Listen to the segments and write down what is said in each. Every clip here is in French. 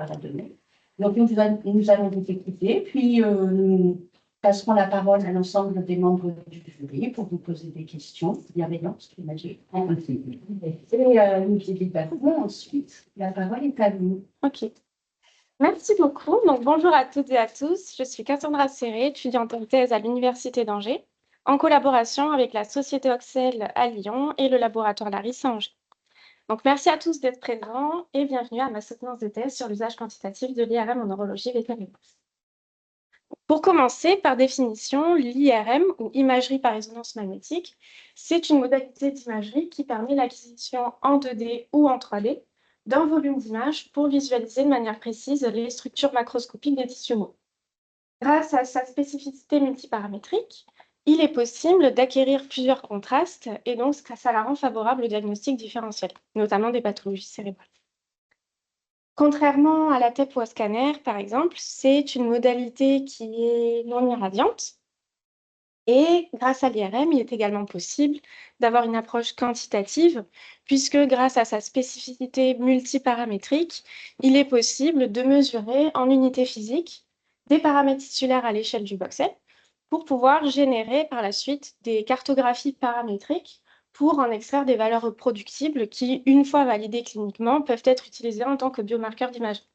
à la donnée. Donc, nous allons vous écouter, puis nous passerons la parole à l'ensemble des membres du jury pour vous poser des questions bienveillantes, j'imagine. Et nous débattrons ensuite. La parole est à vous. Ok. Merci beaucoup. Donc, bonjour à toutes et à tous. Je suis Cassandra Serré, étudiante en thèse à l'Université d'Angers, en collaboration avec la Société Oxel à Lyon et le laboratoire Laris à Angers. Donc, merci à tous d'être présents et bienvenue à ma soutenance de thèse sur l'usage quantitatif de l'IRM en neurologie vétérinaire. Pour commencer, par définition, l'IRM, ou imagerie par résonance magnétique, c'est une modalité d'imagerie qui permet l'acquisition en 2D ou en 3D d'un volume d'images pour visualiser de manière précise les structures macroscopiques des tissus mous. Grâce à sa spécificité multiparamétrique, il est possible d'acquérir plusieurs contrastes et donc ça la rend favorable au diagnostic différentiel, notamment des pathologies cérébrales. Contrairement à la TEP ou au scanner, par exemple, c'est une modalité qui est non irradiante. Et grâce à l'IRM, il est également possible d'avoir une approche quantitative, puisque grâce à sa spécificité multiparamétrique, il est possible de mesurer en unité physique des paramètres tissulaires à l'échelle du voxel pour pouvoir générer par la suite des cartographies paramétriques pour en extraire des valeurs reproductibles qui, une fois validées cliniquement, peuvent être utilisées en tant que biomarqueurs d'imagerie.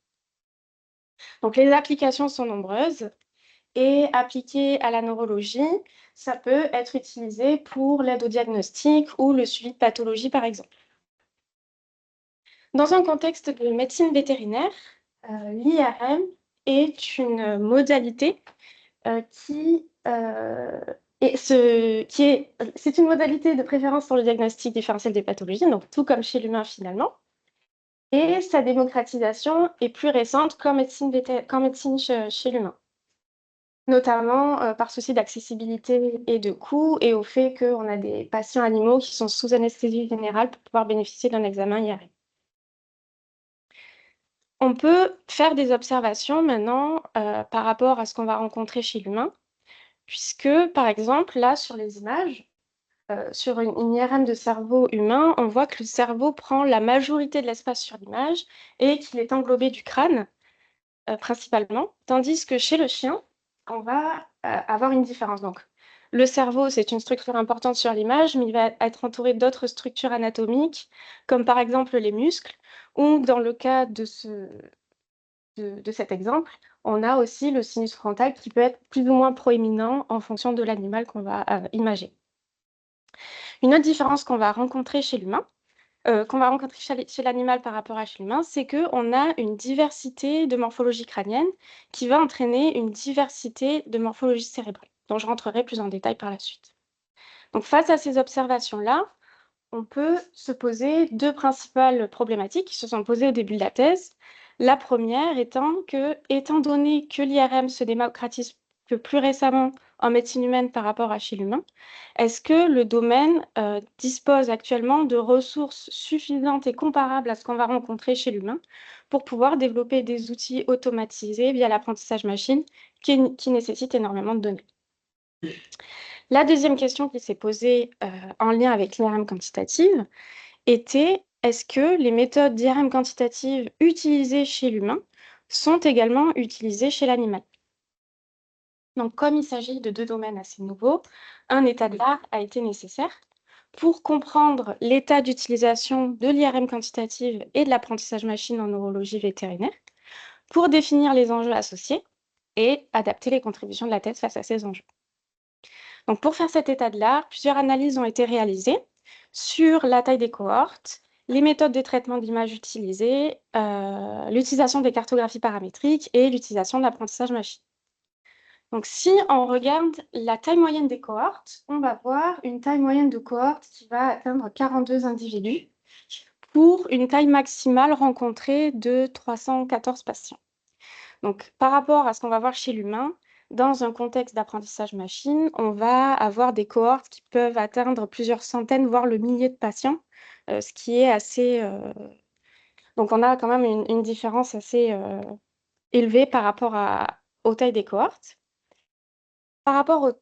Donc, les applications sont nombreuses et appliquées à la neurologie, ça peut être utilisé pour l'aide au diagnostic ou le suivi de pathologie, par exemple. Dans un contexte de médecine vétérinaire, l'IRM est une modalité c'est une modalité de préférence pour le diagnostic différentiel des pathologies, donc tout comme chez l'humain finalement. Et sa démocratisation est plus récente qu'en médecine chez l'humain, notamment par souci d'accessibilité et de coût, et au fait qu'on a des patients animaux qui sont sous anesthésie générale pour pouvoir bénéficier d'un examen IRM. On peut faire des observations maintenant par rapport à ce qu'on va rencontrer chez l'humain, puisque, par exemple, là, sur les images, sur une IRM de cerveau humain, on voit que le cerveau prend la majorité de l'espace sur l'image et qu'il est englobé du crâne, principalement, tandis que chez le chien, on va avoir une différence. Donc, le cerveau, c'est une structure importante sur l'image, mais il va être entouré d'autres structures anatomiques, comme par exemple les muscles, ou dans le cas de cet exemple, on a aussi le sinus frontal qui peut être plus ou moins proéminent en fonction de l'animal qu'on va imager. Une autre différence qu'on va rencontrer chez l'humain, chez l'animal par rapport à chez l'humain, c'est qu'on a une diversité de morphologie crânienne qui va entraîner une diversité de morphologie cérébrale, dont je rentrerai plus en détail par la suite. Donc, face à ces observations-là, on peut se poser deux principales problématiques qui se sont posées au début de la thèse. La première étant que, étant donné que l'IRM se démocratise que plus récemment en médecine humaine par rapport à chez l'humain, est-ce que le domaine dispose actuellement de ressources suffisantes et comparables à ce qu'on va rencontrer chez l'humain pour pouvoir développer des outils automatisés via l'apprentissage machine qui nécessitent énormément de données? La deuxième question qui s'est posée en lien avec l'IRM quantitative était: est-ce que les méthodes d'IRM quantitative utilisées chez l'humain sont également utilisées chez l'animal? Donc, comme il s'agit de deux domaines assez nouveaux, un état de l'art a été nécessaire pour comprendre l'état d'utilisation de l'IRM quantitative et de l'apprentissage machine en neurologie vétérinaire, pour définir les enjeux associés et adapter les contributions de la thèse face à ces enjeux. Donc, pour faire cet état de l'art, plusieurs analyses ont été réalisées sur la taille des cohortes, les méthodes de traitement d'image utilisées, l'utilisation des cartographies paramétriques et l'utilisation de l'apprentissage machine. Donc, si on regarde la taille moyenne des cohortes, on va voir une taille moyenne de cohorte qui va atteindre 42 individus pour une taille maximale rencontrée de 314 patients. Donc, par rapport à ce qu'on va voir chez l'humain, dans un contexte d'apprentissage machine, on va avoir des cohortes qui peuvent atteindre plusieurs centaines, voire le millier de patients, ce qui est assez... Donc, on a quand même une différence assez élevée par rapport aux tailles des cohortes. Par rapport aux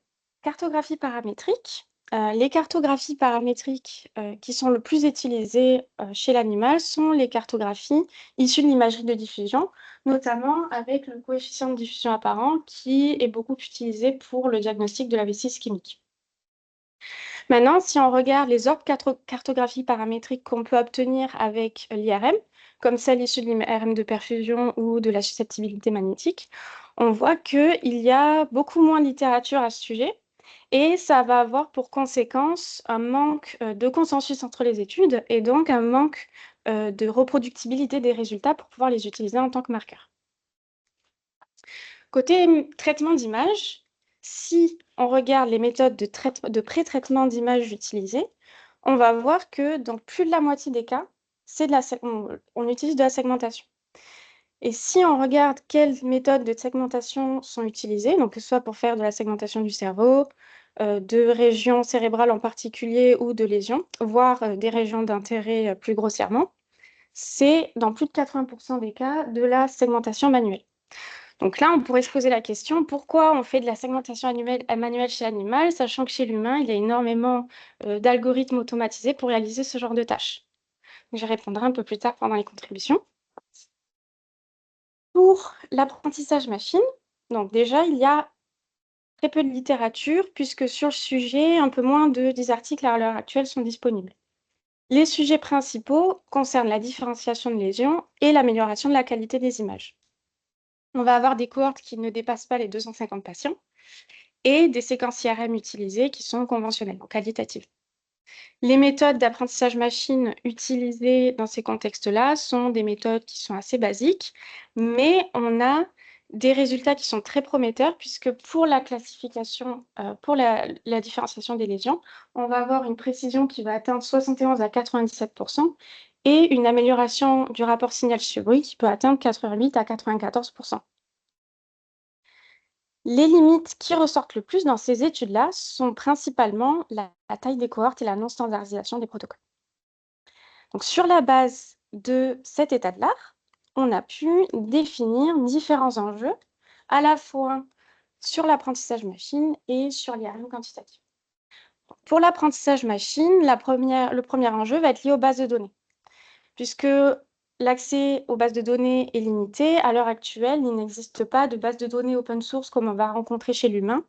cartographies paramétriques, les cartographies paramétriques qui sont le plus utilisées chez l'animal sont les cartographies issues de l'imagerie de diffusion, notamment avec le coefficient de diffusion apparent qui est beaucoup utilisé pour le diagnostic de la vessie ischémique. Maintenant, si on regarde les autres cartographies paramétriques qu'on peut obtenir avec l'IRM, comme celle issue de l'IRM de perfusion ou de la susceptibilité magnétique, on voit qu'il y a beaucoup moins de littérature à ce sujet et ça va avoir pour conséquence un manque de consensus entre les études et donc un manque de reproductibilité des résultats pour pouvoir les utiliser en tant que marqueurs. Côté traitement d'image, si on regarde les méthodes de pré-traitement d'image utilisées, on va voir que dans plus de la moitié des cas, on utilise de la segmentation. Et si on regarde quelles méthodes de segmentation sont utilisées, donc que ce soit pour faire de la segmentation du cerveau, de régions cérébrales en particulier ou de lésions, voire des régions d'intérêt plus grossièrement, c'est dans plus de 80% des cas de la segmentation manuelle. Donc là, on pourrait se poser la question, pourquoi on fait de la segmentation manuelle chez l'animal, sachant que chez l'humain, il y a énormément d'algorithmes automatisés pour réaliser ce genre de tâches. Je répondrai un peu plus tard pendant les contributions. Pour l'apprentissage machine, donc déjà, il y a très peu de littérature, puisque sur le sujet, un peu moins de 10 articles à l'heure actuelle sont disponibles. Les sujets principaux concernent la différenciation de lésions et l'amélioration de la qualité des images. On va avoir des cohortes qui ne dépassent pas les 250 patients et des séquences IRM utilisées qui sont conventionnelles, donc qualitatives. Les méthodes d'apprentissage machine utilisées dans ces contextes-là sont des méthodes qui sont assez basiques, mais on a des résultats qui sont très prometteurs puisque pour la classification, pour la différenciation des lésions, on va avoir une précision qui va atteindre 71 à 97% et une amélioration du rapport signal-bruit qui peut atteindre 88 à 94%. Les limites qui ressortent le plus dans ces études-là sont principalement la taille des cohortes et la non-standardisation des protocoles. Donc, sur la base de cet état de l'art, on a pu définir différents enjeux, à la fois sur l'apprentissage machine et sur l'IRM quantitatif. Pour l'apprentissage machine, le premier enjeu va être lié aux bases de données, puisque l'accès aux bases de données est limité. À l'heure actuelle, il n'existe pas de base de données open source comme on va rencontrer chez l'humain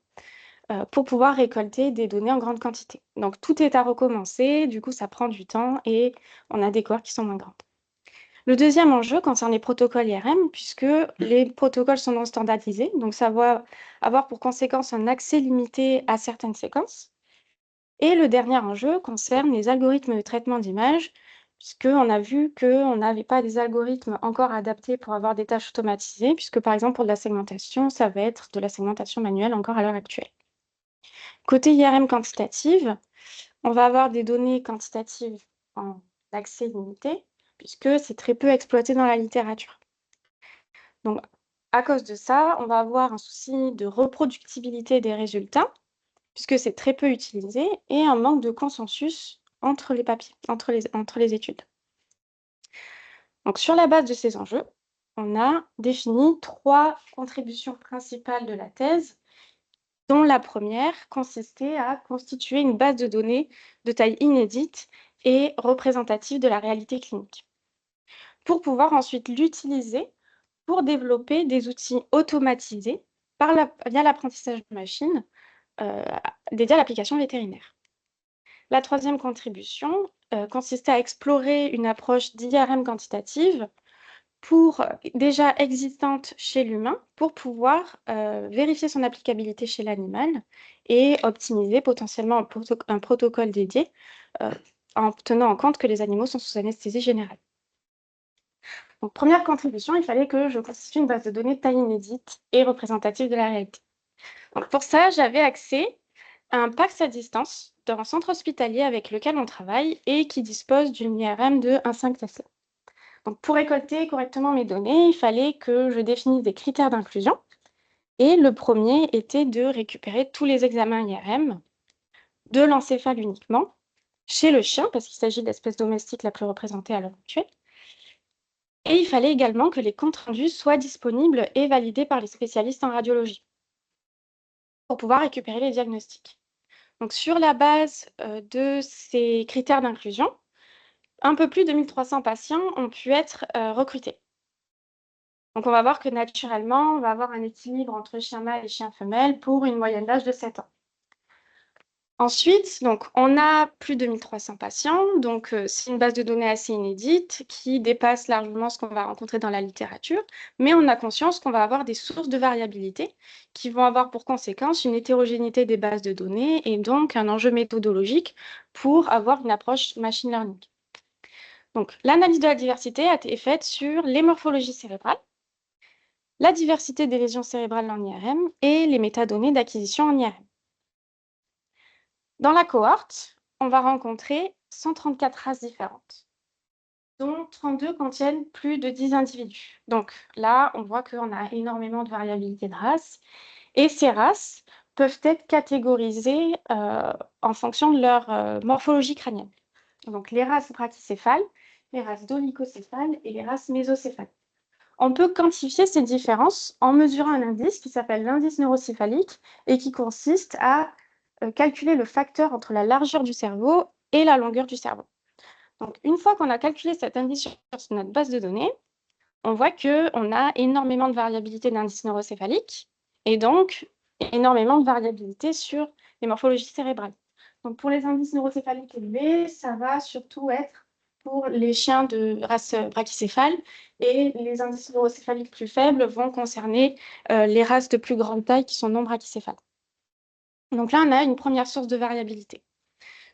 pour pouvoir récolter des données en grande quantité. Donc, tout est à recommencer, du coup, ça prend du temps et on a des cohortes qui sont moins grandes. Le deuxième enjeu concerne les protocoles IRM, puisque les protocoles sont non standardisés, donc ça va avoir pour conséquence un accès limité à certaines séquences. Et le dernier enjeu concerne les algorithmes de traitement d'image, puisqu'on a vu qu'on n'avait pas des algorithmes encore adaptés pour avoir des tâches automatisées, puisque par exemple pour de la segmentation, ça va être de la segmentation manuelle encore à l'heure actuelle. Côté IRM quantitative, on va avoir des données quantitatives en accès limité, puisque c'est très peu exploité dans la littérature. Donc, à cause de ça, on va avoir un souci de reproductibilité des résultats, puisque c'est très peu utilisé, et un manque de consensus entre les papiers, entre les études. Donc, sur la base de ces enjeux, on a défini 3 contributions principales de la thèse, dont la première consistait à constituer une base de données de taille inédite et représentative de la réalité clinique, pour pouvoir ensuite l'utiliser pour développer des outils automatisés via l'apprentissage de machine dédiés à l'application vétérinaire. La troisième contribution consistait à explorer une approche d'IRM quantitative déjà existante chez l'humain pour pouvoir vérifier son applicabilité chez l'animal et optimiser potentiellement un protocole dédié en tenant en compte que les animaux sont sous anesthésie générale. Donc, première contribution, il fallait que je constitue une base de données de taille inédite et représentative de la réalité. Donc, pour ça, j'avais accès à un PACS à distance d'un centre hospitalier avec lequel on travaille et qui dispose d'une IRM de 1.5 Tesla. Donc, pour récolter correctement mes données, il fallait que je définisse des critères d'inclusion. Et le premier était de récupérer tous les examens IRM de l'encéphale uniquement, chez le chien, parce qu'il s'agit de l'espèce domestique la plus représentée à l'heure actuelle. Et il fallait également que les comptes rendus soient disponibles et validés par les spécialistes en radiologie pour pouvoir récupérer les diagnostics. Donc, sur la base de ces critères d'inclusion, un peu plus de 1300 patients ont pu être recrutés. Donc, on va voir que naturellement, on va avoir un équilibre entre chiens mâles et chiens femelles pour une moyenne d'âge de 7 ans. Ensuite, donc, on a plus de 1300 patients, donc c'est une base de données assez inédite qui dépasse largement ce qu'on va rencontrer dans la littérature, mais on a conscience qu'on va avoir des sources de variabilité qui vont avoir pour conséquence une hétérogénéité des bases de données et donc un enjeu méthodologique pour avoir une approche machine learning. Donc, l'analyse de la diversité a été faite sur les morphologies cérébrales, la diversité des lésions cérébrales en IRM et les métadonnées d'acquisition en IRM. Dans la cohorte, on va rencontrer 134 races différentes, dont 32 contiennent plus de 10 individus. Donc là, on voit qu'on a énormément de variabilité de races, et ces races peuvent être catégorisées en fonction de leur morphologie crânienne. Donc les races brachycéphales, les races dolicocéphales et les races mésocéphales. On peut quantifier ces différences en mesurant un indice qui s'appelle l'indice neurocéphalique et qui consiste à calculer le facteur entre la largeur du cerveau et la longueur du cerveau. Donc, une fois qu'on a calculé cet indice sur notre base de données, on voit qu'on a énormément de variabilité d'indice neurocéphalique et donc énormément de variabilité sur les morphologies cérébrales. Donc, pour les indices neurocéphaliques élevés, ça va surtout être pour les chiens de race brachycéphale et les indices neurocéphaliques plus faibles vont concerner les races de plus grande taille qui sont non brachycéphales. Donc là, on a une première source de variabilité.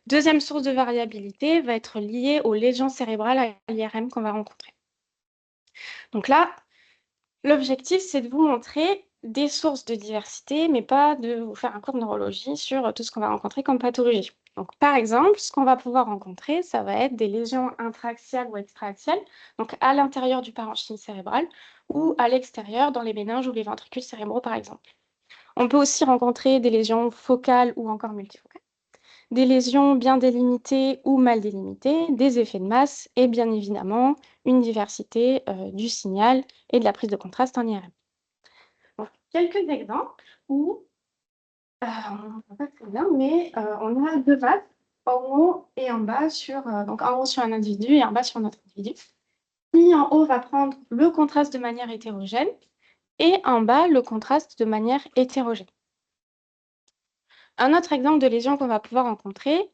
Deuxième source de variabilité va être liée aux lésions cérébrales à l'IRM qu'on va rencontrer. Donc là, l'objectif, c'est de vous montrer des sources de diversité, mais pas de vous faire un cours de neurologie sur tout ce qu'on va rencontrer comme pathologie. Donc, par exemple, ce qu'on va pouvoir rencontrer, ça va être des lésions intraaxiales ou extraaxiales, donc à l'intérieur du parenchyme cérébral ou à l'extérieur dans les méninges ou les ventricules cérébraux, par exemple. On peut aussi rencontrer des lésions focales ou encore multifocales, des lésions bien délimitées ou mal délimitées, des effets de masse et bien évidemment une diversité du signal et de la prise de contraste en IRM. Donc, quelques exemples où, on ne voit pas très bien, mais on a deux vagues en haut et en bas donc en haut sur un individu et en bas sur un autre individu. Qui en haut va prendre le contraste de manière hétérogène et en bas le contraste de manière hétérogène. Un autre exemple de lésion qu'on va pouvoir rencontrer,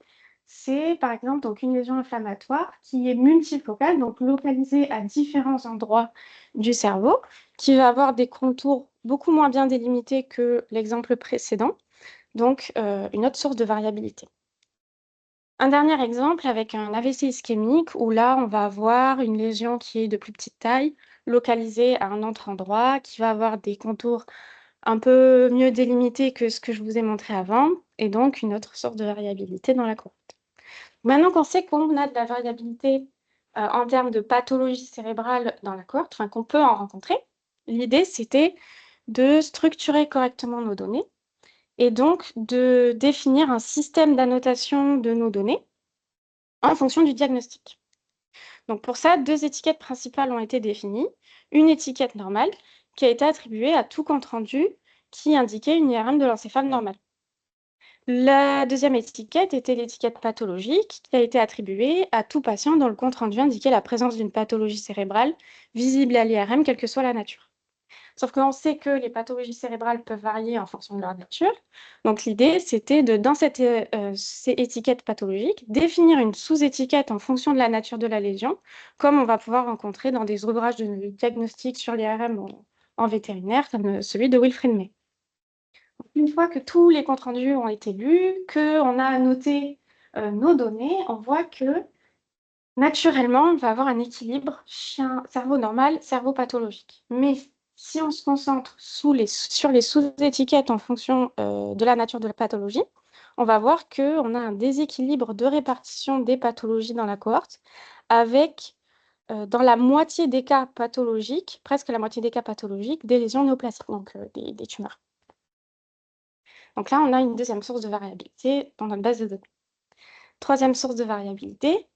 c'est par exemple donc, une lésion inflammatoire qui est multifocale, donc localisée à différents endroits du cerveau, qui va avoir des contours beaucoup moins bien délimités que l'exemple précédent, donc une autre source de variabilité. Un dernier exemple avec un AVC ischémique où là, on va avoir une lésion qui est de plus petite taille, localisée à un autre endroit, qui va avoir des contours un peu mieux délimités que ce que je vous ai montré avant, et donc une autre source de variabilité dans la courbe. Maintenant qu'on sait qu'on a de la variabilité en termes de pathologie cérébrale dans la cohorte, enfin qu'on peut en rencontrer, l'idée c'était de structurer correctement nos données et donc de définir un système d'annotation de nos données en fonction du diagnostic. Donc pour ça, deux étiquettes principales ont été définies. Une étiquette normale qui a été attribuée à tout compte rendu qui indiquait une IRM de l'encéphale normale. La deuxième étiquette était l'étiquette pathologique qui a été attribuée à tout patient dont le compte rendu indiquait la présence d'une pathologie cérébrale visible à l'IRM, quelle que soit la nature. Sauf qu'on sait que les pathologies cérébrales peuvent varier en fonction de leur nature. Donc l'idée, c'était de, dans ces étiquettes pathologiques, définir une sous-étiquette en fonction de la nature de la lésion, comme on va pouvoir rencontrer dans des ouvrages de diagnostic sur l'IRM en vétérinaire, comme celui de Wilfried May. Une fois que tous les comptes rendus ont été lus, qu'on a noté nos données, on voit que naturellement, on va avoir un équilibre cerveau normal, cerveau pathologique. Mais si on se concentre sur les sous-étiquettes en fonction de la nature de la pathologie, on va voir qu'on a un déséquilibre de répartition des pathologies dans la cohorte, avec dans la moitié des cas pathologiques, presque la moitié des cas pathologiques, des lésions néoplasiques, donc des tumeurs. Donc là, on a une deuxième source de variabilité dans notre base de données. Troisième source de variabilité,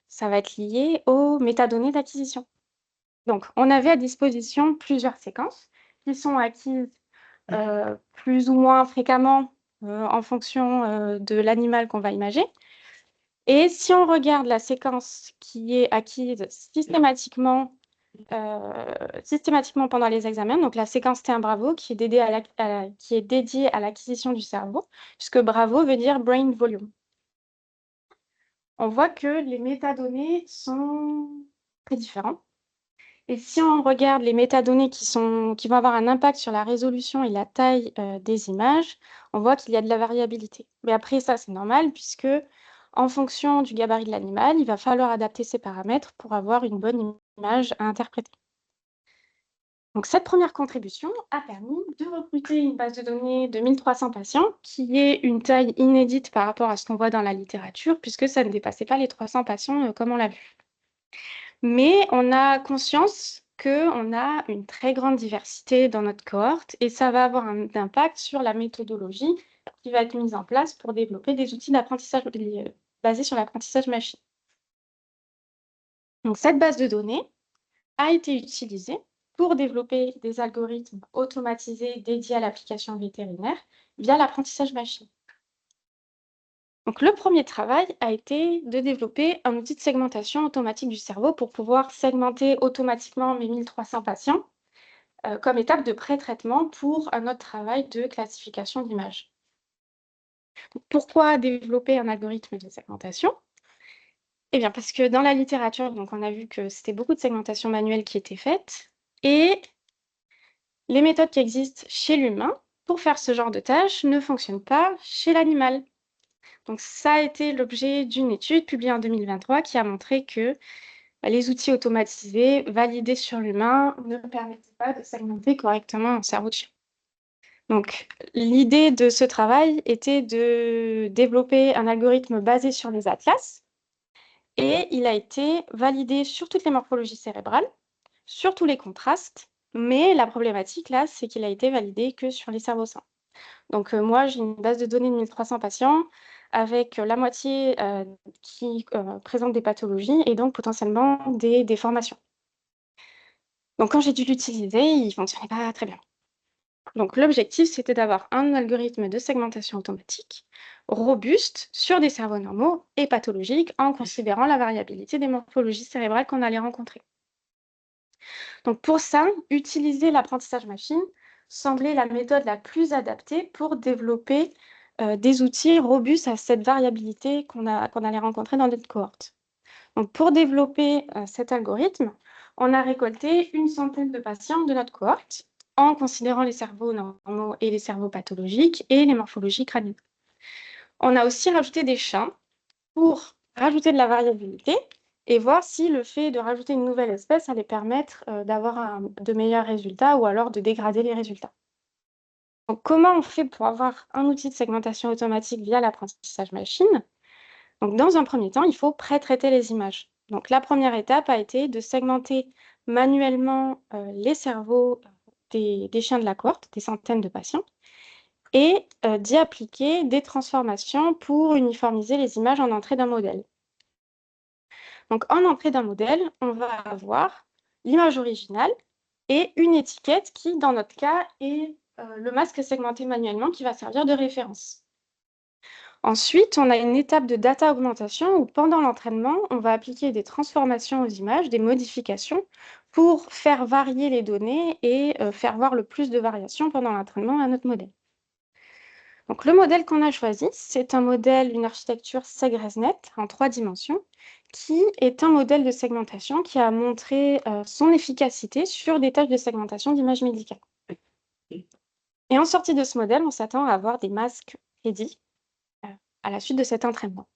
ça va être lié aux métadonnées d'acquisition. Donc, on avait à disposition plusieurs séquences qui sont acquises plus ou moins fréquemment en fonction de l'animal qu'on va imager. Et si on regarde la séquence qui est acquise systématiquement pendant les examens, donc la séquence T1 Bravo qui est dédiée à l'acquisition du cerveau, puisque Bravo veut dire Brain Volume. On voit que les métadonnées sont très différents. Et si on regarde les métadonnées qui vont avoir un impact sur la résolution et la taille des images, on voit qu'il y a de la variabilité. Mais après, ça, c'est normal, puisque en fonction du gabarit de l'animal, il va falloir adapter ses paramètres pour avoir une bonne image à interpréter. Donc, cette première contribution a permis de recruter une base de données de 1300 patients, qui est une taille inédite par rapport à ce qu'on voit dans la littérature, puisque ça ne dépassait pas les 300 patients comme on l'a vu. Mais on a conscience qu'on a une très grande diversité dans notre cohorte et ça va avoir un impact sur la méthodologie qui va être mise en place pour développer des outils d'apprentissage basés sur l'apprentissage machine. Donc, cette base de données a été utilisée pour développer des algorithmes automatisés dédiés à l'application vétérinaire via l'apprentissage machine. Donc, le premier travail a été de développer un outil de segmentation automatique du cerveau pour pouvoir segmenter automatiquement mes 1300 patients comme étape de pré-traitement pour un autre travail de classification d'images. Pourquoi développer un algorithme de segmentation? Eh bien, parce que dans la littérature, donc, on a vu que c'était beaucoup de segmentation manuelle qui était faite et les méthodes qui existent chez l'humain pour faire ce genre de tâches ne fonctionnent pas chez l'animal. Donc, ça a été l'objet d'une étude publiée en 2023 qui a montré que les outils automatisés validés sur l'humain ne permettaient pas de segmenter correctement un cerveau de chien. Donc, l'idée de ce travail était de développer un algorithme basé sur les atlas et il a été validé sur toutes les morphologies cérébrales, sur tous les contrastes, mais la problématique là, c'est qu'il a été validé que sur les cerveaux sains. Donc, moi, j'ai une base de données de 1300 patients avec la moitié qui présente des pathologies et donc potentiellement des déformations. Donc, quand j'ai dû l'utiliser, il ne fonctionnait pas très bien. Donc, l'objectif, c'était d'avoir un algorithme de segmentation automatique robuste sur des cerveaux normaux et pathologiques en considérant la variabilité des morphologies cérébrales qu'on allait rencontrer. Donc, pour ça, utiliser l'apprentissage machine semblait la méthode la plus adaptée pour développer des outils robustes à cette variabilité qu'on allait rencontrer dans notre cohorte. Donc, pour développer cet algorithme, on a récolté une centaine de patients de notre cohorte en considérant les cerveaux normaux et les cerveaux pathologiques et les morphologies crâniennes. On a aussi rajouté des chats pour rajouter de la variabilité et voir si le fait de rajouter une nouvelle espèce allait permettre d'avoir de meilleurs résultats ou alors de dégrader les résultats. Donc, comment on fait pour avoir un outil de segmentation automatique via l'apprentissage machine? Donc, dans un premier temps, il faut pré-traiter les images. Donc, la première étape a été de segmenter manuellement les cerveaux des chiens de la cohorte, des centaines de patients, et d'y appliquer des transformations pour uniformiser les images en entrée d'un modèle. Donc, en entrée d'un modèle, on va avoir l'image originale et une étiquette qui, dans notre cas, est le masque segmenté manuellement qui va servir de référence. Ensuite, on a une étape de data augmentation où pendant l'entraînement, on va appliquer des transformations aux images, des modifications pour faire varier les données et faire voir le plus de variations pendant l'entraînement à notre modèle. Donc, le modèle qu'on a choisi, c'est un modèle, une architecture SegResNet en 3 dimensions, qui est un modèle de segmentation qui a montré son efficacité sur des tâches de segmentation d'images médicales. Et en sortie de ce modèle, on s'attend à avoir des masques prédits à la suite de cet entraînement.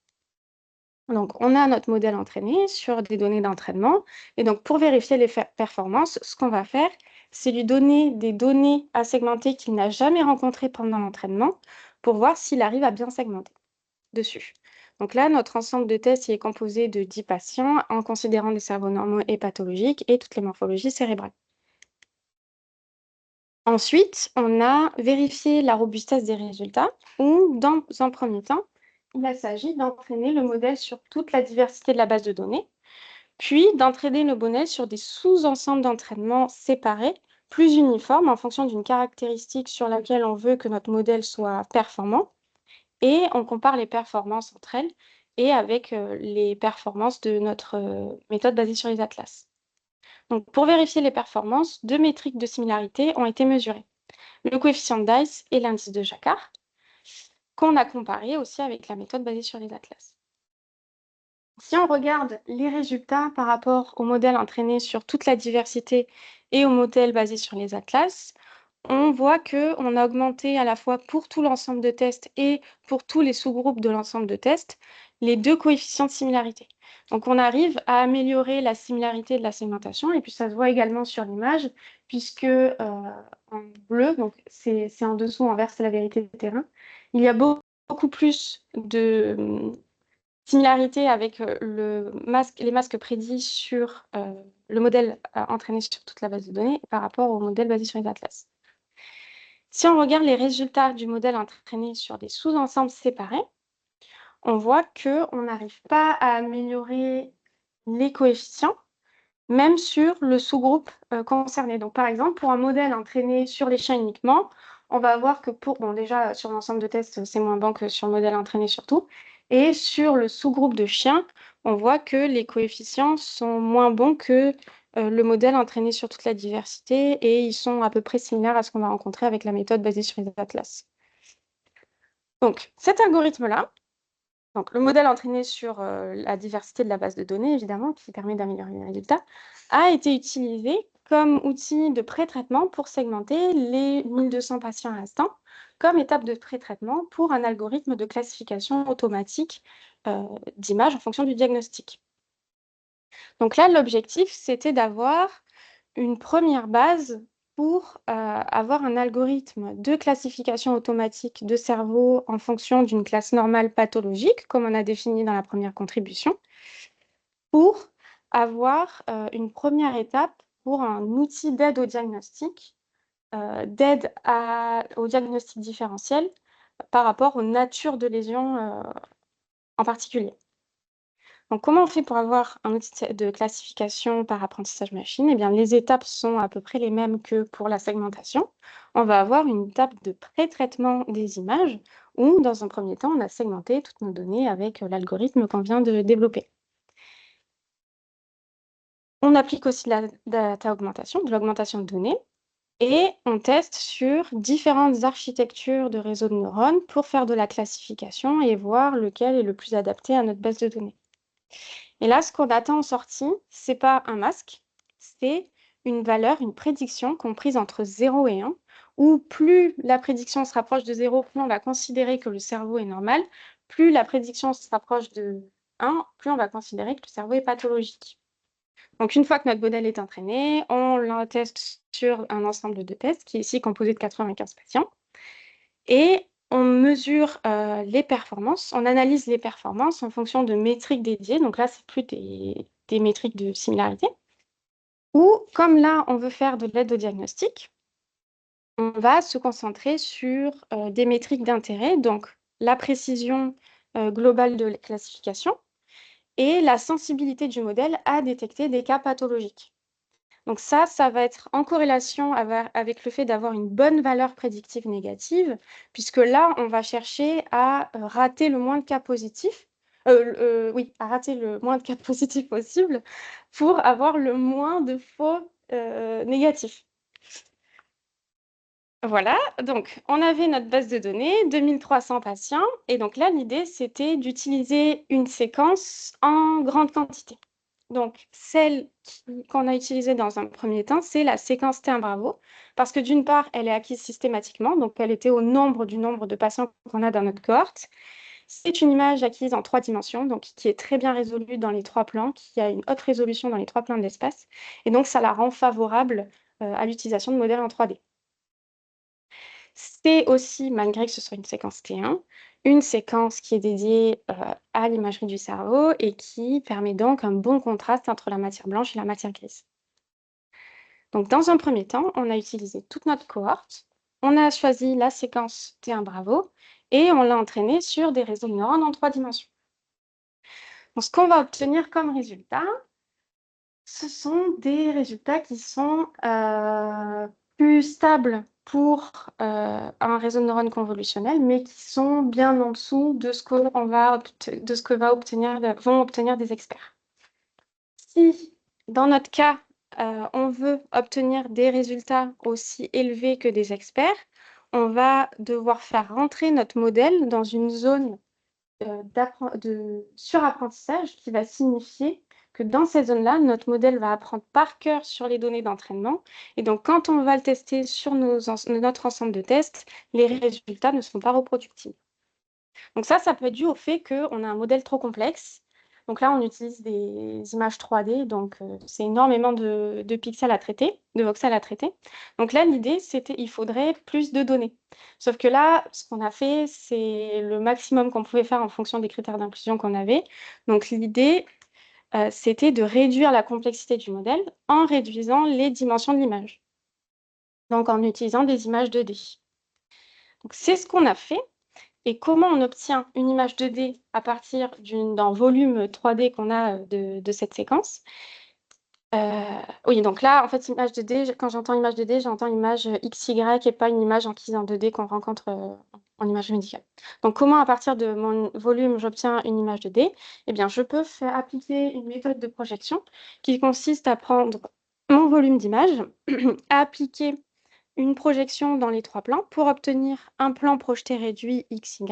Donc, on a notre modèle entraîné sur des données d'entraînement. Et donc, pour vérifier les performances, ce qu'on va faire, c'est lui donner des données à segmenter qu'il n'a jamais rencontrées pendant l'entraînement pour voir s'il arrive à bien segmenter dessus. Donc là, notre ensemble de tests est composé de 10 patients en considérant les cerveaux normaux et pathologiques et toutes les morphologies cérébrales. Ensuite, on a vérifié la robustesse des résultats où, dans un premier temps, il s'agit d'entraîner le modèle sur toute la diversité de la base de données, puis d'entraîner le modèle sur des sous-ensembles d'entraînement séparés, plus uniformes en fonction d'une caractéristique sur laquelle on veut que notre modèle soit performant, et on compare les performances entre elles et avec les performances de notre méthode basée sur les atlas. Donc, pour vérifier les performances, deux métriques de similarité ont été mesurées, le coefficient de Dice et l'indice de Jacquard, qu'on a comparé aussi avec la méthode basée sur les atlas. Si on regarde les résultats par rapport au modèle entraîné sur toute la diversité et au modèle basé sur les atlas, on voit qu'on a augmenté à la fois pour tout l'ensemble de tests et pour tous les sous-groupes de l'ensemble de tests les deux coefficients de similarité. Donc on arrive à améliorer la similarité de la segmentation et puis ça se voit également sur l'image puisque en bleu, donc c'est en dessous, en vert c'est la vérité de terrain, il y a beaucoup plus de similarité avec les masques prédits sur le modèle entraîné sur toute la base de données par rapport au modèle basé sur les atlas. Si on regarde les résultats du modèle entraîné sur des sous-ensembles séparés, on voit qu'on n'arrive pas à améliorer les coefficients, même sur le sous-groupe concerné. Donc, par exemple, pour un modèle entraîné sur les chiens uniquement, on va voir que bon, déjà, sur l'ensemble de tests, c'est moins bon que sur le modèle entraîné surtout. Et sur le sous-groupe de chiens, on voit que les coefficients sont moins bons que le modèle entraîné sur toute la diversité et ils sont à peu près similaires à ce qu'on va rencontrer avec la méthode basée sur les atlas. Donc, cet algorithme-là, donc le modèle entraîné sur la diversité de la base de données, évidemment, qui permet d'améliorer les résultats, a été utilisé comme outil de pré-traitement pour segmenter les 1200 patients à l'instant, comme étape de pré-traitement pour un algorithme de classification automatique d'images en fonction du diagnostic. Donc là, l'objectif, c'était d'avoir une première base pour avoir un algorithme de classification automatique de cerveau en fonction d'une classe normale pathologique, comme on a défini dans la première contribution, pour avoir une première étape pour un outil d'aide au diagnostic, d'aide au diagnostic différentiel par rapport aux natures de lésions en particulier. Donc, comment on fait pour avoir un outil de classification par apprentissage machine? Eh bien, les étapes sont à peu près les mêmes que pour la segmentation. On va avoir une étape de pré-traitement des images où, dans un premier temps, on a segmenté toutes nos données avec l'algorithme qu'on vient de développer. On applique aussi de la data augmentation, de l'augmentation de données, et on teste sur différentes architectures de réseaux de neurones pour faire de la classification et voir lequel est le plus adapté à notre base de données. Et là, ce qu'on attend en sortie, c'est pas un masque, c'est une valeur, une prédiction comprise entre 0 et 1, où plus la prédiction se rapproche de 0, plus on va considérer que le cerveau est normal, plus la prédiction se rapproche de 1, plus on va considérer que le cerveau est pathologique. Donc, une fois que notre modèle est entraîné, on le teste sur un ensemble de tests qui est ici composé de 95 patients. Et on mesure les performances, on analyse les performances en fonction de métriques dédiées. Donc là, c'est plus des métriques de similarité. Ou comme là, on veut faire de l'aide au diagnostic, on va se concentrer sur des métriques d'intérêt, donc la précision globale de la classification et la sensibilité du modèle à détecter des cas pathologiques. Donc ça va être en corrélation avec le fait d'avoir une bonne valeur prédictive négative, puisque là, on va chercher à rater le moins de cas positifs, à rater le moins de cas positifs possible pour avoir le moins de faux négatifs. Voilà, donc on avait notre base de données, 2300 patients, et donc là, l'idée, c'était d'utiliser une séquence en grande quantité. Donc, celle qu'on a utilisée dans un premier temps, c'est la séquence T1 Bravo, parce que d'une part, elle est acquise systématiquement, donc elle était au nombre du nombre de patients qu'on a dans notre cohorte. C'est une image acquise en 3 dimensions, donc qui est très bien résolue dans les 3 plans, qui a une haute résolution dans les 3 plans de l'espace, et donc ça la rend favorable à l'utilisation de modèles en 3D. C'est aussi, malgré que ce soit une séquence T1, une séquence qui est dédiée à l'imagerie du cerveau et qui permet donc un bon contraste entre la matière blanche et la matière grise. Donc, dans un premier temps, on a utilisé toute notre cohorte, on a choisi la séquence T1 Bravo et on l'a entraînée sur des réseaux de neurones en 3 dimensions. Donc, ce qu'on va obtenir comme résultat, ce sont des résultats qui sont plus stables pour un réseau de neurones convolutionnel, mais qui sont bien en dessous de ce vont obtenir des experts. Si, dans notre cas, on veut obtenir des résultats aussi élevés que des experts, on va devoir faire rentrer notre modèle dans une zone de surapprentissage qui va signifier que dans cette zone-là, notre modèle va apprendre par cœur sur les données d'entraînement. Et donc, quand on va le tester sur notre ensemble de tests, les résultats ne sont pas reproductibles. Donc ça peut être dû au fait qu'on a un modèle trop complexe. Donc là, on utilise des images 3D, donc c'est énormément de pixels à traiter, de voxels à traiter. Donc là, l'idée, c'était il faudrait plus de données. Sauf que là, ce qu'on a fait, c'est le maximum qu'on pouvait faire en fonction des critères d'inclusion qu'on avait. Donc l'idée, c'était de réduire la complexité du modèle en réduisant les dimensions de l'image. Donc en utilisant des images 2D. Donc c'est ce qu'on a fait. Et comment on obtient une image 2D à partir d'un volume 3D qu'on a de cette séquence? Oui, donc là, en fait, image 2D, quand j'entends image 2D, j'entends image XY et pas une image acquise en 2D qu'on rencontre en image médicale. Donc, comment à partir de mon volume, j'obtiens une image 2D? Eh bien, je peux faire appliquer une méthode de projection qui consiste à prendre mon volume d'image, à appliquer une projection dans les 3 plans pour obtenir un plan projeté réduit XY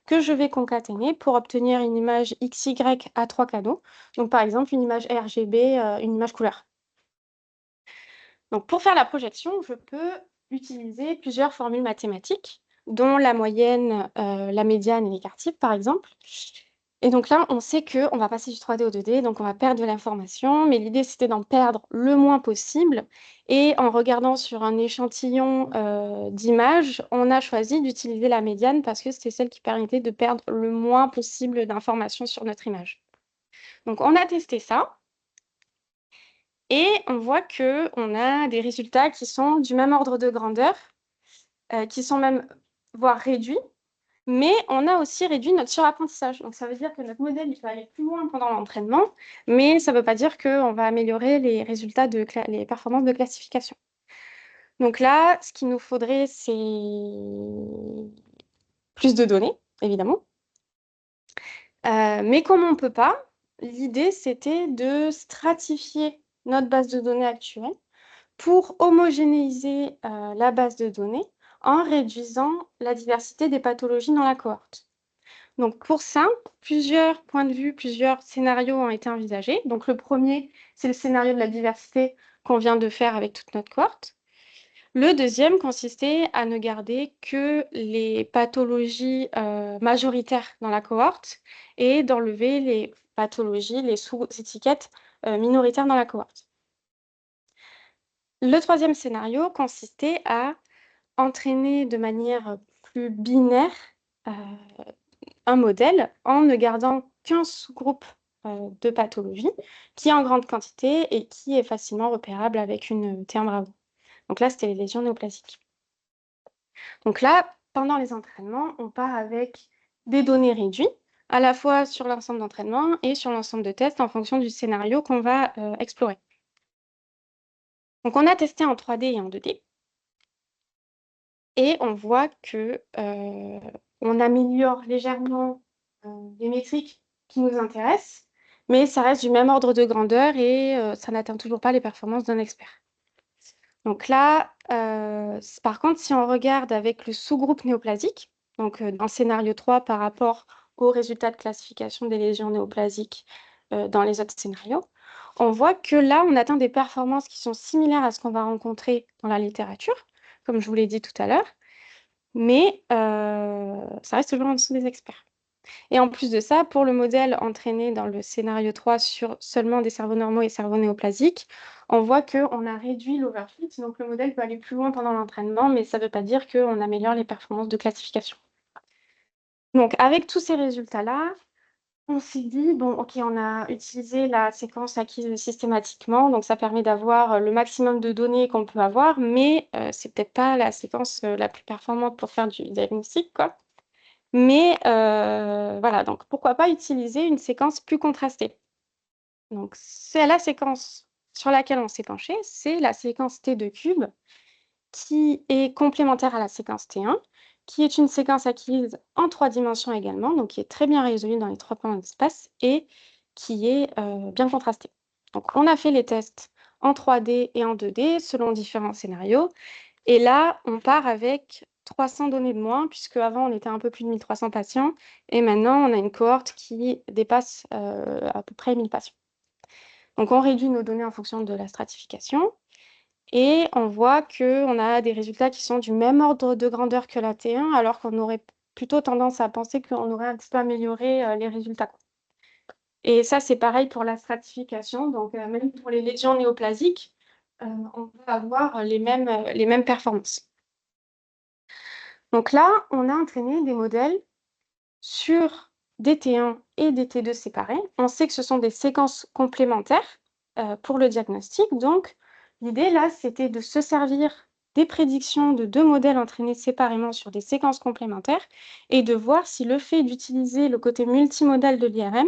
que je vais concaténer pour obtenir une image XY à 3 canaux. Donc, par exemple, une image RGB, une image couleur. Donc, pour faire la projection, je peux utiliser plusieurs formules mathématiques, dont la moyenne, la médiane et l'écart type, par exemple. Et donc là, on sait qu'on va passer du 3D au 2D, donc on va perdre de l'information, mais l'idée, c'était d'en perdre le moins possible. Et en regardant sur un échantillon d'images, on a choisi d'utiliser la médiane parce que c'était celle qui permettait de perdre le moins possible d'informations sur notre image. Donc, on a testé ça. Et on voit qu'on a des résultats qui sont du même ordre de grandeur, qui sont même, voire réduits, mais on a aussi réduit notre surapprentissage. Donc, ça veut dire que notre modèle, il va aller plus loin pendant l'entraînement, mais ça ne veut pas dire qu'on va améliorer les résultats les performances de classification. Donc là, ce qu'il nous faudrait, c'est plus de données, évidemment. Mais comme on ne peut pas, l'idée, c'était de stratifier notre base de données actuelle pour homogénéiser la base de données en réduisant la diversité des pathologies dans la cohorte. Donc pour ça, plusieurs points de vue, plusieurs scénarios ont été envisagés. Donc le premier, c'est le scénario de la diversité qu'on vient de faire avec toute notre cohorte. Le deuxième consistait à ne garder que les pathologies majoritaires dans la cohorte et d'enlever les pathologies, les sous-étiquettes minoritaires dans la cohorte. Le troisième scénario consistait à entraîner de manière plus binaire un modèle en ne gardant qu'un sous-groupe de pathologie qui est en grande quantité et qui est facilement repérable avec une T1 Bravo. Donc là, c'était les lésions néoplasiques. Donc là, pendant les entraînements, on part avec des données réduites, à la fois sur l'ensemble d'entraînement et sur l'ensemble de tests en fonction du scénario qu'on va explorer. Donc on a testé en 3D et en 2D. Et on voit qu'on améliore légèrement les métriques qui nous intéressent, mais ça reste du même ordre de grandeur et ça n'atteint toujours pas les performances d'un expert. Donc là, par contre, si on regarde avec le sous-groupe néoplasique, donc dans le scénario 3 par rapport aux résultats de classification des lésions néoplasiques dans les autres scénarios, on voit que là, on atteint des performances qui sont similaires à ce qu'on va rencontrer dans la littérature, comme je vous l'ai dit tout à l'heure, mais ça reste toujours en dessous des experts. Et en plus de ça, pour le modèle entraîné dans le scénario 3 sur seulement des cerveaux normaux et cerveaux néoplasiques, on voit qu'on a réduit l'overfit, donc le modèle peut aller plus loin pendant l'entraînement, mais ça ne veut pas dire qu'on améliore les performances de classification. Donc avec tous ces résultats-là, on s'est dit, bon, ok, on a utilisé la séquence acquise systématiquement, donc ça permet d'avoir le maximum de données qu'on peut avoir, mais c'est peut-être pas la séquence la plus performante pour faire du diagnostic, quoi. Mais voilà, donc pourquoi pas utiliser une séquence plus contrastée. Donc c'est la séquence sur laquelle on s'est penché, c'est la séquence T2 cube, qui est complémentaire à la séquence T1, qui est une séquence acquise en 3 dimensions également, donc qui est très bien résolue dans les 3 points d'espace et qui est bien contrastée. Donc, on a fait les tests en 3D et en 2D selon différents scénarios. Et là, on part avec 300 données de moins, puisque avant on était un peu plus de 1300 patients, et maintenant on a une cohorte qui dépasse à peu près 1000 patients. Donc on réduit nos données en fonction de la stratification, et on voit qu'on a des résultats qui sont du même ordre de grandeur que la T1, alors qu'on aurait plutôt tendance à penser qu'on aurait un petit peu amélioré les résultats. Et ça, c'est pareil pour la stratification. Donc, même pour les lésions néoplasiques, on va avoir les mêmes performances. Donc là, on a entraîné des modèles sur des T1 et des T2 séparés. On sait que ce sont des séquences complémentaires pour le diagnostic. Donc, l'idée là, c'était de se servir des prédictions de 2 modèles entraînés séparément sur des séquences complémentaires et de voir si le fait d'utiliser le côté multimodal de l'IRM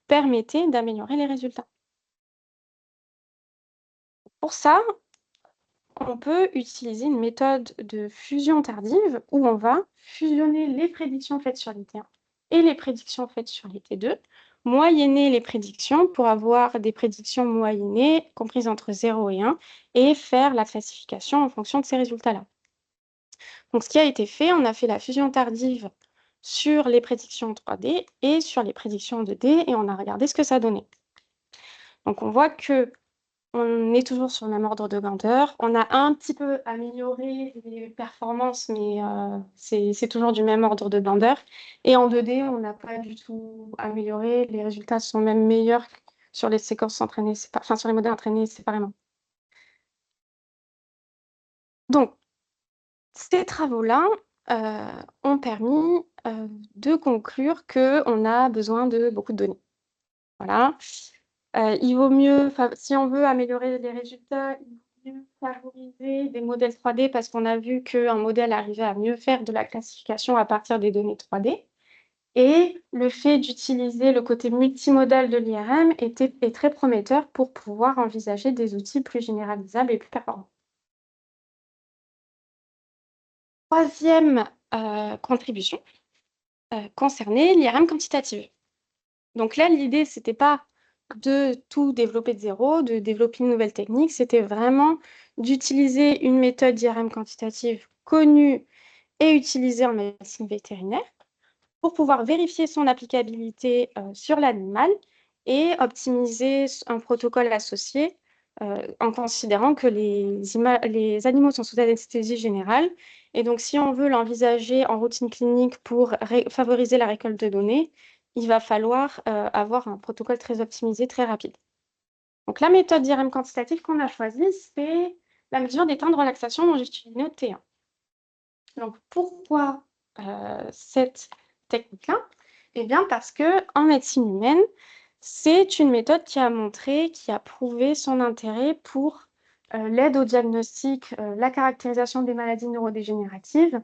permettait d'améliorer les résultats. Pour ça, on peut utiliser une méthode de fusion tardive où on va fusionner les prédictions faites sur les T1 et les prédictions faites sur les T2, moyenner les prédictions pour avoir des prédictions moyennées comprises entre 0 et 1 et faire la classification en fonction de ces résultats-là. Donc, ce qui a été fait, on a fait la fusion tardive sur les prédictions 3D et sur les prédictions 2D et on a regardé ce que ça donnait. Donc, on voit que on est toujours sur le même ordre de grandeur. On a un petit peu amélioré les performances, mais c'est toujours du même ordre de grandeur. Et en 2D, on n'a pas du tout amélioré. Les résultats sont même meilleurs sur les séquences entraînées, enfin sur les modèles entraînés séparément. Donc, ces travaux-là ont permis de conclure qu'on a besoin de beaucoup de données. Voilà. Il vaut mieux, si on veut améliorer les résultats, il vaut mieux favoriser des modèles 3D parce qu'on a vu qu'un modèle arrivait à mieux faire de la classification à partir des données 3D. Et le fait d'utiliser le côté multimodal de l'IRM est très prometteur pour pouvoir envisager des outils plus généralisables et plus performants. Troisième contribution concernait l'IRM quantitative. Donc là, l'idée, c'était pas de tout développer de zéro, de développer une nouvelle technique, c'était vraiment d'utiliser une méthode d'IRM quantitative connue et utilisée en médecine vétérinaire pour pouvoir vérifier son applicabilité sur l'animal et optimiser un protocole associé en considérant que les animaux sont sous anesthésie générale. Et donc, si on veut l'envisager en routine clinique pour favoriser la récolte de données, il va falloir avoir un protocole très optimisé, très rapide. Donc, la méthode d'IRM quantitative qu'on a choisie, c'est la mesure des temps de relaxation longitudinaux de T1. Donc, pourquoi cette technique-là? Eh bien, parce qu'en médecine humaine, c'est une méthode qui a montré, qui a prouvé son intérêt pour l'aide au diagnostic, la caractérisation des maladies neurodégénératives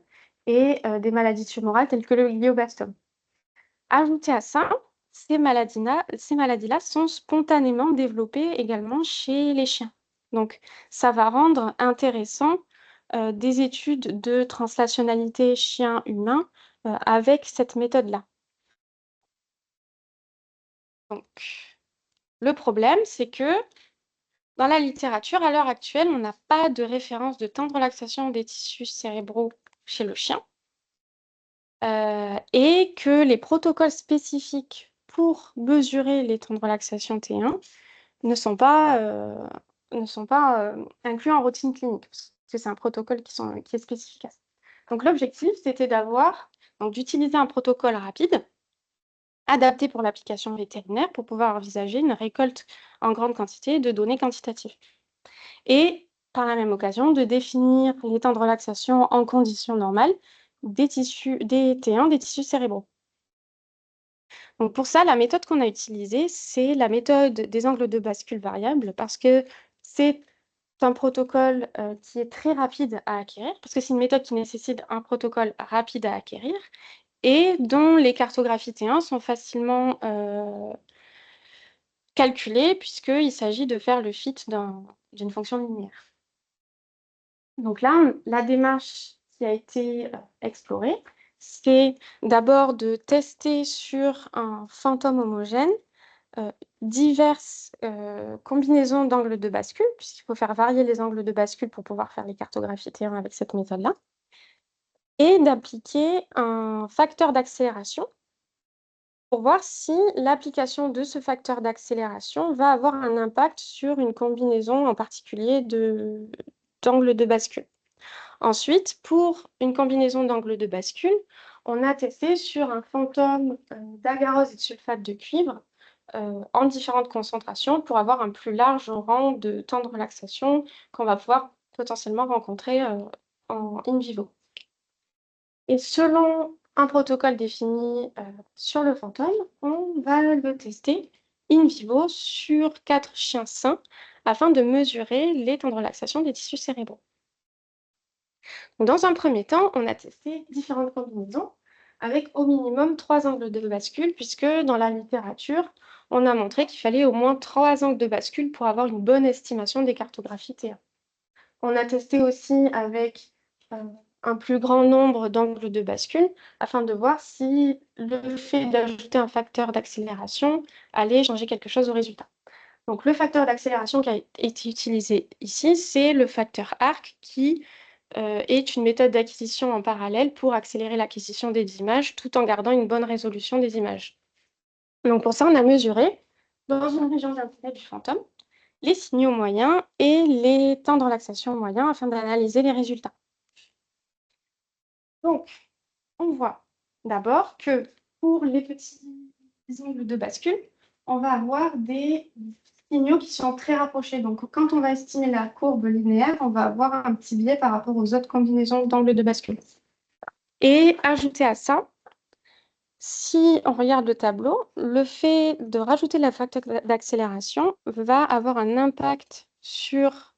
et des maladies tumorales telles que le glioblastome. Ajouté à ça, ces maladies-là sont spontanément développées également chez les chiens. Donc, ça va rendre intéressant des études de translationnalité chien-humain avec cette méthode-là. Donc, le problème, c'est que dans la littérature, à l'heure actuelle, on n'a pas de référence de temps de relaxation des tissus cérébraux chez le chien. Et que les protocoles spécifiques pour mesurer les temps de relaxation T1 ne sont pas inclus en routine clinique, parce que c'est un protocole qui est spécifique à ça. Donc l'objectif, c'était d'utiliser un protocole rapide, adapté pour l'application vétérinaire, pour pouvoir envisager une récolte en grande quantité de données quantitatives. Et par la même occasion, de définir les temps de relaxation en conditions normales des T1, des tissus cérébraux. Donc pour ça, la méthode qu'on a utilisée, c'est la méthode des angles de bascule variables, parce que c'est un protocole qui est très rapide à acquérir, parce que c'est une méthode qui nécessite un protocole rapide à acquérir, et dont les cartographies T1 sont facilement calculées, puisqu'il s'agit de faire le fit d'une fonction linéaire. Donc là, la démarche qui a été explorée, c'est d'abord de tester sur un fantôme homogène diverses combinaisons d'angles de bascule, puisqu'il faut faire varier les angles de bascule pour pouvoir faire les cartographies terrain avec cette méthode-là, et d'appliquer un facteur d'accélération pour voir si l'application de ce facteur d'accélération va avoir un impact sur une combinaison en particulier d'angles de bascule. Ensuite, pour une combinaison d'angles de bascule, on a testé sur un fantôme d'agarose et de sulfate de cuivre en différentes concentrations pour avoir un plus large rang de temps de relaxation qu'on va pouvoir potentiellement rencontrer en in vivo. Et selon un protocole défini sur le fantôme, on va le tester in vivo sur 4 chiens sains afin de mesurer les temps de relaxation des tissus cérébraux. Dans un premier temps, on a testé différentes combinaisons avec au minimum 3 angles de bascule, puisque dans la littérature, on a montré qu'il fallait au moins 3 angles de bascule pour avoir une bonne estimation des cartographies T1. On a testé aussi avec un plus grand nombre d'angles de bascule afin de voir si le fait d'ajouter un facteur d'accélération allait changer quelque chose au résultat. Donc le facteur d'accélération qui a été utilisé ici, c'est le facteur ARC qui est une méthode d'acquisition en parallèle pour accélérer l'acquisition des images tout en gardant une bonne résolution des images. Donc pour ça, on a mesuré dans une région d'intérêt du fantôme les signaux moyens et les temps de relaxation moyens afin d'analyser les résultats. Donc, on voit d'abord que pour les petits angles de bascule, on va avoir des signaux qui sont très rapprochés. Donc, quand on va estimer la courbe linéaire, on va avoir un petit biais par rapport aux autres combinaisons d'angles de bascule. Et ajouter à ça, si on regarde le tableau, le fait de rajouter la facteur d'accélération va avoir un impact sur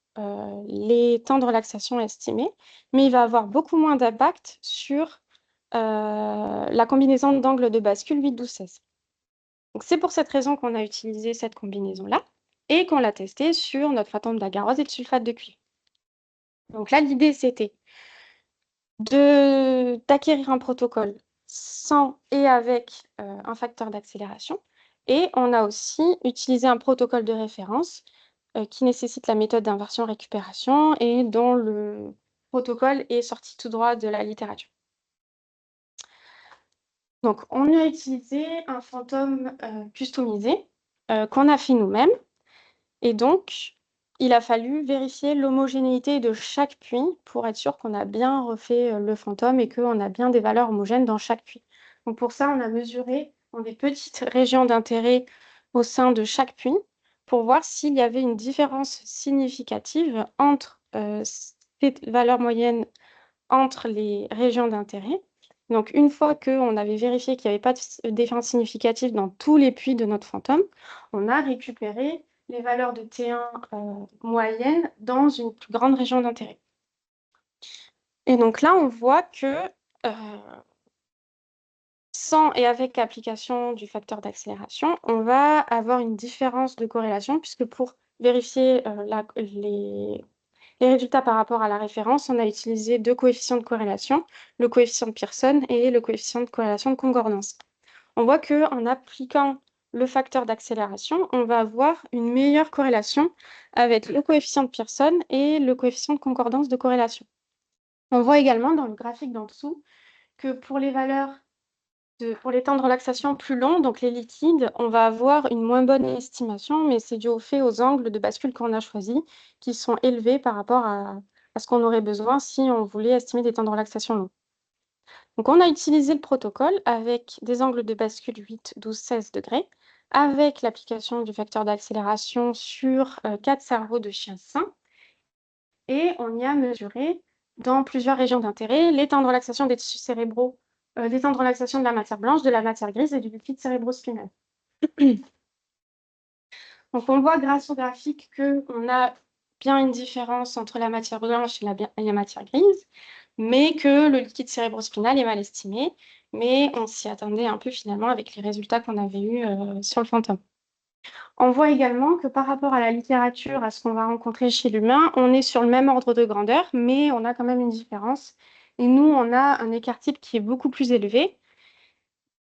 les temps de relaxation estimés, mais il va avoir beaucoup moins d'impact sur la combinaison d'angles de bascule 8, 12, 16. Donc c'est pour cette raison qu'on a utilisé cette combinaison-là et qu'on l'a testée sur notre fantôme d'agarose et de sulfate de cuivre. Donc là, l'idée, c'était d'acquérir un protocole sans et avec un facteur d'accélération. Et on a aussi utilisé un protocole de référence qui nécessite la méthode d'inversion-récupération et dont le protocole est sorti tout droit de la littérature. Donc, on a utilisé un fantôme customisé qu'on a fait nous-mêmes. Et donc, il a fallu vérifier l'homogénéité de chaque puits pour être sûr qu'on a bien refait le fantôme et qu'on a bien des valeurs homogènes dans chaque puits. Donc pour ça, on a mesuré dans des petites régions d'intérêt au sein de chaque puits pour voir s'il y avait une différence significative entre ces valeurs moyennes entre les régions d'intérêt. Donc une fois qu'on avait vérifié qu'il n'y avait pas de différence significative dans tous les puits de notre fantôme, on a récupéré les valeurs de T1 moyennes dans une plus grande région d'intérêt. Et donc là, on voit que sans et avec l'application du facteur d'accélération, on va avoir une différence de corrélation, puisque pour vérifier les résultats par rapport à la référence, on a utilisé 2 coefficients de corrélation, le coefficient de Pearson et le coefficient de corrélation de concordance. On voit qu'en appliquant le facteur d'accélération, on va avoir une meilleure corrélation avec le coefficient de Pearson et le coefficient de concordance de corrélation. On voit également dans le graphique d'en dessous que pour les valeurs pour les temps de relaxation plus longs, donc les liquides, on va avoir une moins bonne estimation, mais c'est dû au fait aux angles de bascule qu'on a choisis, qui sont élevés par rapport à ce qu'on aurait besoin si on voulait estimer des temps de relaxation longs. Donc on a utilisé le protocole avec des angles de bascule 8, 12, 16 degrés, avec l'application du facteur d'accélération sur 4 cerveaux de chiens sains, et on y a mesuré dans plusieurs régions d'intérêt les temps de relaxation des tissus cérébraux, les temps de relaxation de la matière blanche, de la matière grise et du liquide cérébrospinal. Donc on voit grâce au graphique qu'on a bien une différence entre la matière blanche et la matière grise, mais que le liquide cérébrospinal est mal estimé, mais on s'y attendait un peu finalement avec les résultats qu'on avait eus sur le fantôme. On voit également que par rapport à la littérature, à ce qu'on va rencontrer chez l'humain, on est sur le même ordre de grandeur, mais on a quand même une différence. Et nous, on a un écart type qui est beaucoup plus élevé.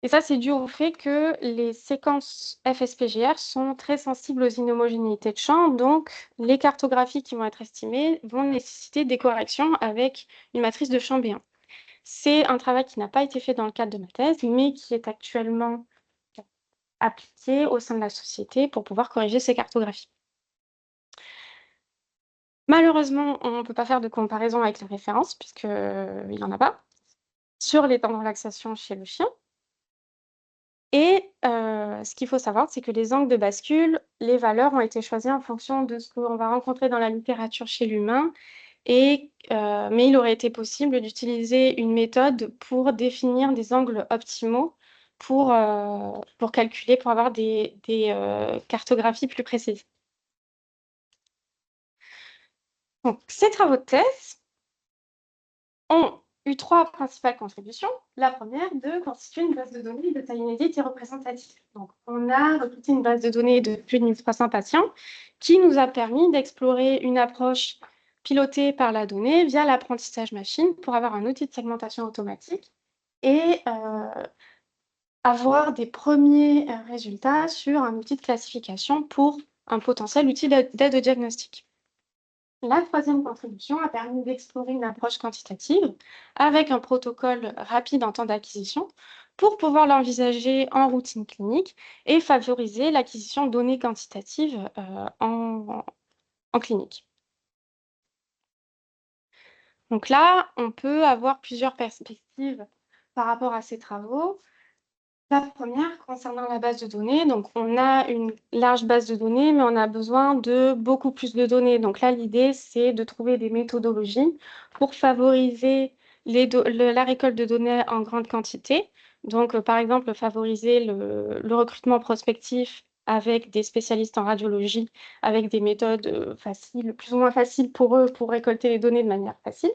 Et ça, c'est dû au fait que les séquences FSPGR sont très sensibles aux inhomogénéités de champ. Donc, les cartographies qui vont être estimées vont nécessiter des corrections avec une matrice de champ B1. C'est un travail qui n'a pas été fait dans le cadre de ma thèse, mais qui est actuellement appliqué au sein de la société pour pouvoir corriger ces cartographies. Malheureusement, on ne peut pas faire de comparaison avec la référence, puisqu'il n'y en a pas, sur les temps de relaxation chez le chien. Et ce qu'il faut savoir, c'est que les angles de bascule, les valeurs ont été choisies en fonction de ce qu'on va rencontrer dans la littérature chez l'humain. Mais il aurait été possible d'utiliser une méthode pour définir des angles optimaux pour calculer, pour avoir des cartographies plus précises. Donc, ces travaux de thèse ont eu 3 principales contributions. La première, de constituer une base de données de taille inédite et représentative. Donc, on a recruté une base de données de plus de 1300 patients qui nous a permis d'explorer une approche pilotée par la donnée via l'apprentissage machine pour avoir un outil de segmentation automatique et avoir des premiers résultats sur un outil de classification pour un potentiel outil d'aide au diagnostic. La troisième contribution a permis d'explorer une approche quantitative avec un protocole rapide en temps d'acquisition pour pouvoir l'envisager en routine clinique et favoriser l'acquisition de données quantitatives en clinique. Donc là, on peut avoir plusieurs perspectives par rapport à ces travaux. La première, concernant la base de données, donc on a une large base de données, mais on a besoin de beaucoup plus de données. Donc là, l'idée, c'est de trouver des méthodologies pour favoriser la récolte de données en grande quantité. Donc, par exemple, favoriser le recrutement prospectif avec des spécialistes en radiologie, avec des méthodes faciles, plus ou moins faciles pour eux, pour récolter les données de manière facile.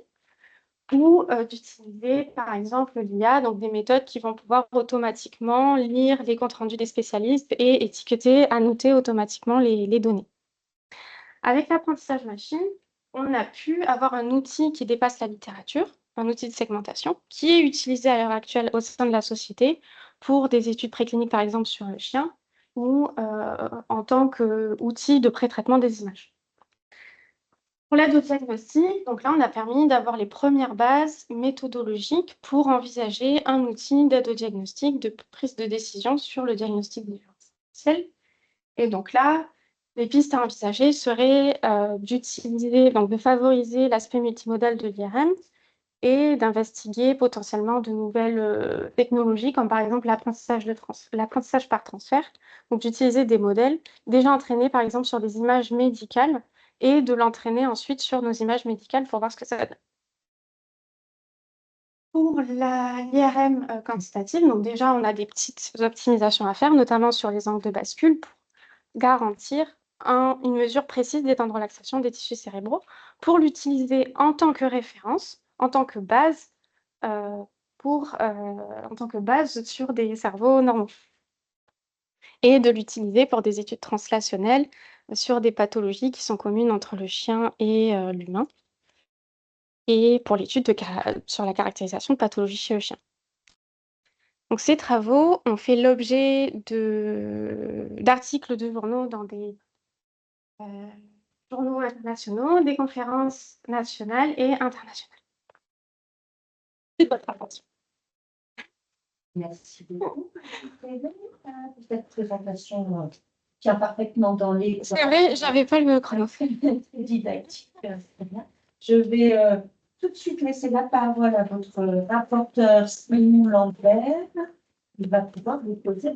Ou d'utiliser, par exemple, l'IA, donc des méthodes qui vont pouvoir automatiquement lire les comptes rendus des spécialistes et étiqueter, annoter automatiquement les données. Avec l'apprentissage machine, on a pu avoir un outil qui dépasse la littérature, un outil de segmentation, qui est utilisé à l'heure actuelle au sein de la société pour des études précliniques, par exemple, sur le chien, ou en tant qu'outil de pré-traitement des images. Pour l'aide au diagnostic, donc là, on a permis d'avoir les premières bases méthodologiques pour envisager un outil d'aide au diagnostic, de prise de décision sur le diagnostic différentiel. Et donc là, les pistes à envisager seraient d'utiliser, donc de favoriser l'aspect multimodal de l'IRM et d'investiguer potentiellement de nouvelles technologies, comme par exemple l'apprentissage par transfert, donc d'utiliser des modèles déjà entraînés par exemple sur des images médicales et de l'entraîner ensuite sur nos images médicales pour voir ce que ça donne. Pour l'IRM quantitative, donc déjà on a des petites optimisations à faire, notamment sur les angles de bascule, pour garantir une mesure précise des temps de relaxation des tissus cérébraux, pour l'utiliser en tant que référence, en tant que base, sur des cerveaux normaux. Et de l'utiliser pour des études translationnelles sur des pathologies qui sont communes entre le chien et l'humain, et pour l'étude sur la caractérisation de pathologies chez le chien. Donc ces travaux ont fait l'objet d'articles de journaux dans des journaux internationaux, des conférences nationales et internationales. C'est votre attention. Merci beaucoup. Cette présentation tient parfaitement dans les... C'est vrai, j'avais pas le chrono. Très didactique. Très bien. Je vais tout de suite laisser la parole à votre rapporteur Simon Lambert. Il va pouvoir vous poser